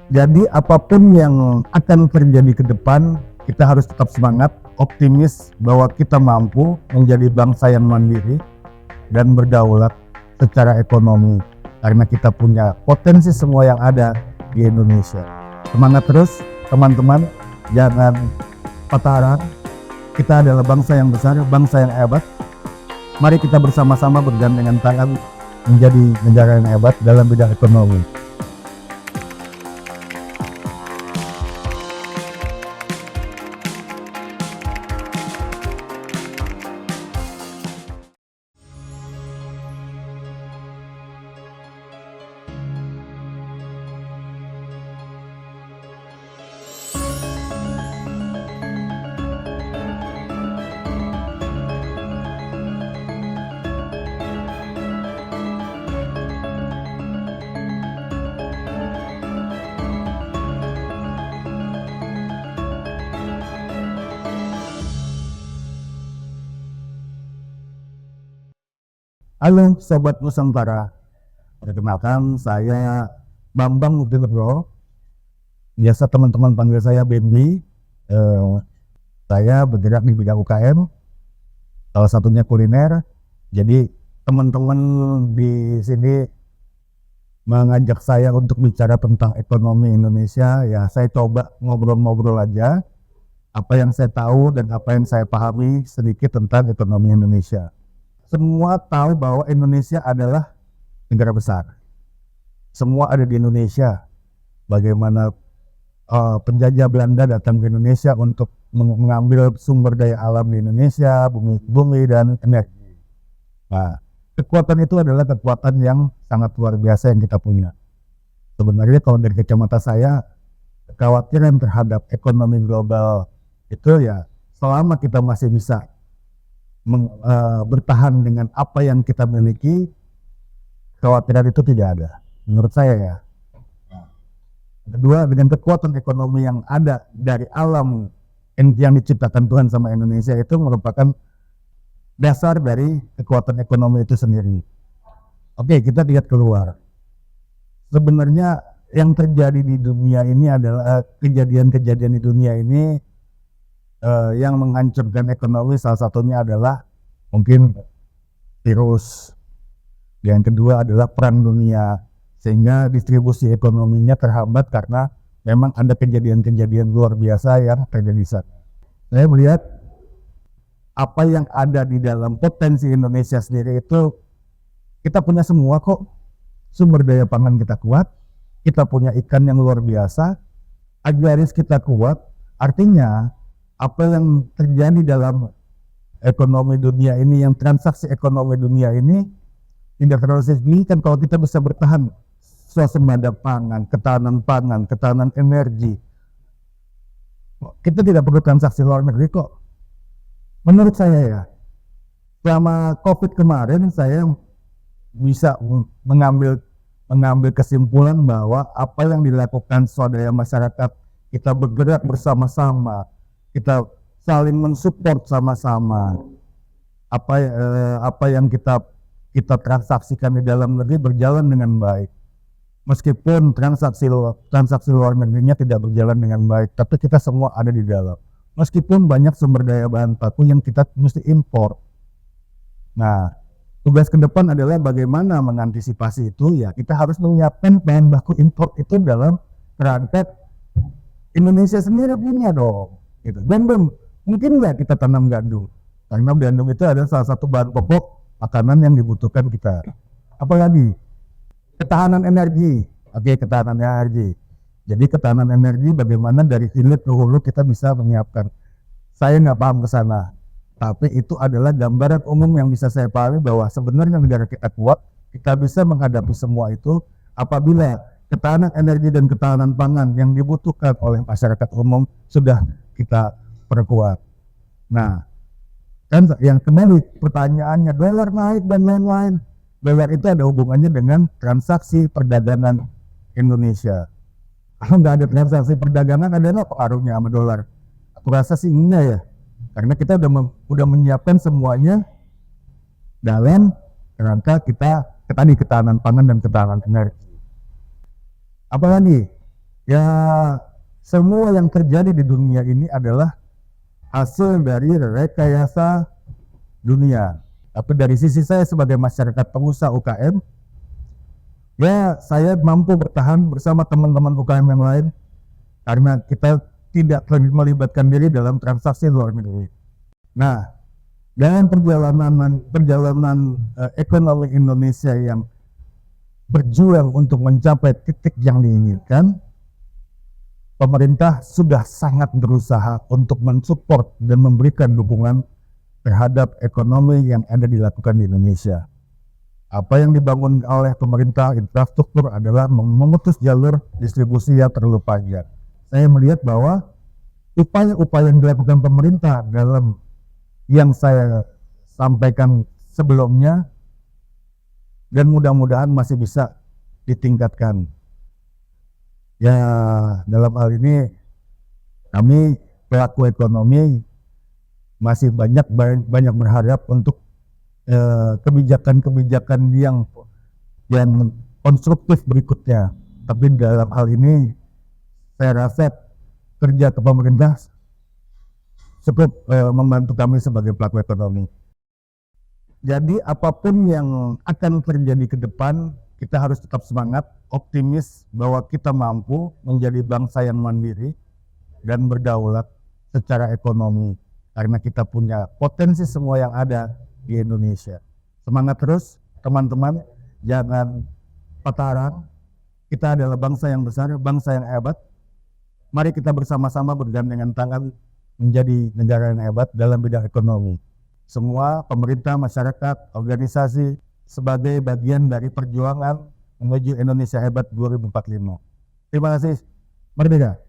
Jadi apapun yang akan terjadi ke depan, kita harus tetap semangat, optimis bahwa kita mampu menjadi bangsa yang mandiri dan berdaulat secara ekonomi. Karena kita punya potensi semua yang ada di Indonesia. Semangat terus teman-teman, jangan patah arang. Kita adalah bangsa yang besar, bangsa yang hebat. Mari kita bersama-sama bergandengan tangan menjadi negara yang hebat dalam bidang ekonomi. Halo Sobat Nusantara, perkenalkan saya Bambang Nugroho. Biasa teman-teman panggil saya Bambi. Saya bergerak di bidang UKM, salah satunya kuliner. Jadi teman-teman di sini mengajak saya untuk bicara tentang ekonomi Indonesia. Ya saya coba ngobrol-ngobrol aja apa yang saya tahu dan apa yang saya pahami sedikit tentang ekonomi Indonesia. Semua tahu bahwa Indonesia adalah negara besar. Semua ada di Indonesia. Bagaimana penjajah Belanda datang ke Indonesia untuk mengambil sumber daya alam di Indonesia, bumi dan energi. Nah, kekuatan itu adalah kekuatan yang sangat luar biasa yang kita punya. Sebenarnya kalau dari kacamata saya, kekhawatiran terhadap ekonomi global itu ya selama kita masih bisa bertahan dengan apa yang kita miliki, kekhawatiran itu tidak ada menurut saya ya. Kedua, dengan kekuatan ekonomi yang ada dari alam yang diciptakan Tuhan sama Indonesia itu merupakan dasar dari kekuatan ekonomi itu sendiri. Oke, kita lihat keluar. Sebenarnya yang terjadi di dunia ini adalah kejadian-kejadian di dunia ini yang menghancurkan ekonomi. Salah satunya adalah mungkin virus. Yang kedua adalah perang dunia, sehingga distribusi ekonominya terhambat karena memang ada kejadian-kejadian luar biasa yang terjadi di sana. Saya melihat apa yang ada di dalam potensi Indonesia sendiri itu kita punya semua kok. Sumber daya pangan kita kuat, kita punya ikan yang luar biasa, agraris kita kuat. Artinya apa yang terjadi dalam ekonomi dunia ini, yang transaksi ekonomi dunia ini tidak terlalu signifikan kalau kita bisa bertahan swasembada pangan, ketahanan energi. Kita tidak perlu transaksi luar negeri kok. Menurut saya ya, selama COVID kemarin saya bisa mengambil kesimpulan bahwa apa yang dilakukan swadaya masyarakat, kita bergerak bersama-sama, kita saling mensupport sama-sama. Apa yang kita transaksikan di dalam negeri berjalan dengan baik. Meskipun transaksi luar negerinya tidak berjalan dengan baik, tapi kita semua ada di dalam. Meskipun banyak sumber daya bahan baku yang kita mesti impor. Nah, tugas ke depan adalah bagaimana mengantisipasi itu. Ya, kita harus menyiapkan bahan baku impor itu dalam kerangka Indonesia sendiri punya dong. Gitu. Dan mungkin nggak kita tanam gandum, karena gandum itu adalah salah satu bahan pokok makanan yang dibutuhkan kita. Apalagi ketahanan energi. Oke, ketahanan energi. Jadi ketahanan energi bagaimana dari hilir ke hulu kita bisa menyiapkan. Saya nggak paham ke sana, tapi itu adalah gambaran umum yang bisa saya pahami bahwa sebenarnya negara kita kuat, kita bisa menghadapi semua itu apabila ketahanan energi dan ketahanan pangan yang dibutuhkan oleh masyarakat umum sudah kita perkuat. Nah, kan yang kembali pertanyaannya dolar naik dan lain-lain. Dolar itu ada hubungannya dengan transaksi perdagangan Indonesia. Kalau nggak ada transaksi perdagangan, ada apa pengaruhnya sama dolar? Aku rasa sih enggak ya, karena kita udah menyiapkan semuanya dalam kerangka kita tadi ketahanan pangan dan ketahanan energi. Apalagi Ya, semua yang terjadi di dunia ini adalah hasil dari rekayasa dunia. Tapi dari sisi saya sebagai masyarakat pengusaha UKM, ya saya mampu bertahan bersama teman-teman UKM yang lain karena kita tidak melibatkan diri dalam transaksi luar negeri. Nah, dengan perjalanan ekonomi Indonesia yang berjuang untuk mencapai titik yang diinginkan, pemerintah sudah sangat berusaha untuk mensupport dan memberikan dukungan terhadap ekonomi yang ada dilakukan di Indonesia. Apa yang dibangun oleh pemerintah infrastruktur adalah memutus jalur distribusi yang terlalu panjang. Saya melihat bahwa upaya-upaya yang dilakukan pemerintah dalam yang saya sampaikan sebelumnya dan mudah-mudahan masih bisa ditingkatkan. Ya, dalam hal ini kami pelaku ekonomi masih banyak berharap untuk kebijakan-kebijakan yang konstruktif berikutnya. Tapi dalam hal ini saya rasa kerja ke pemerintah cukup membantu kami sebagai pelaku ekonomi. Jadi apapun yang akan terjadi ke depan, kita harus tetap semangat, optimis bahwa kita mampu menjadi bangsa yang mandiri dan berdaulat secara ekonomi. Karena kita punya potensi semua yang ada di Indonesia. Semangat terus teman-teman, jangan patah arang. Kita adalah bangsa yang besar, bangsa yang hebat. Mari kita bersama-sama bergandengan tangan menjadi negara yang hebat dalam bidang ekonomi. Semua pemerintah, masyarakat, organisasi sebagai bagian dari perjuangan menuju Indonesia hebat 2045. Terima kasih. Merdeka.